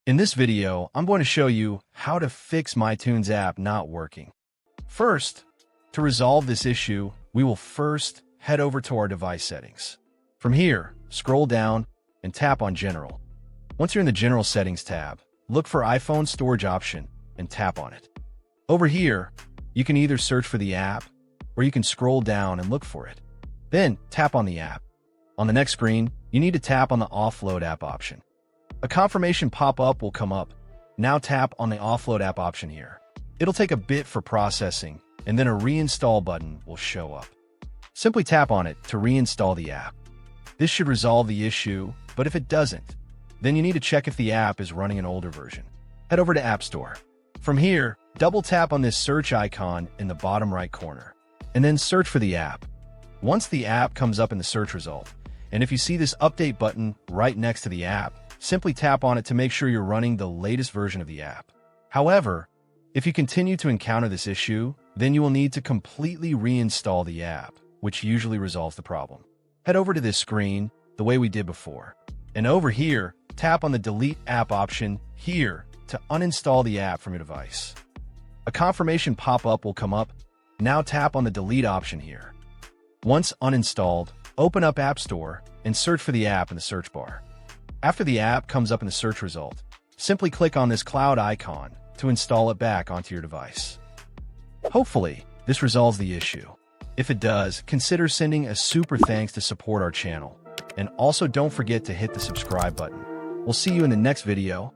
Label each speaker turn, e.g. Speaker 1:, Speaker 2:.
Speaker 1: In this video, I'm going to show you how to fix MyTunes app not working. First, to resolve this issue, we will first head over to our device settings. From here, scroll down and tap on General. Once you're in the General Settings tab, look for iPhone Storage option and tap on it. Over here, you can either search for the app or you can scroll down and look for it. Then tap on the app. On the next screen, you need to tap on the Offload app option. A confirmation pop-up will come up. Now tap on the Offload app option here. It'll take a bit for processing, and then a reinstall button will show up. Simply tap on it to reinstall the app. This should resolve the issue, but if it doesn't, then you need to check if the app is running an older version. Head over to App Store. From here, double tap on this search icon in the bottom right corner, and then search for the app. Once the app comes up in the search result, and if you see this update button right next to the app, simply tap on it to make sure you're running the latest version of the app. However, if you continue to encounter this issue, then you will need to completely reinstall the app, which usually resolves the problem. Head over to this screen the way we did before, and over here, tap on the Delete App option here to uninstall the app from your device. A confirmation pop-up will come up. Now tap on the Delete option here. Once uninstalled, open up App Store and search for the app in the search bar. After the app comes up in the search result, simply click on this cloud icon to install it back onto your device. Hopefully, this resolves the issue. If it does, consider sending a super thanks to support our channel. And also don't forget to hit the subscribe button. We'll see you in the next video.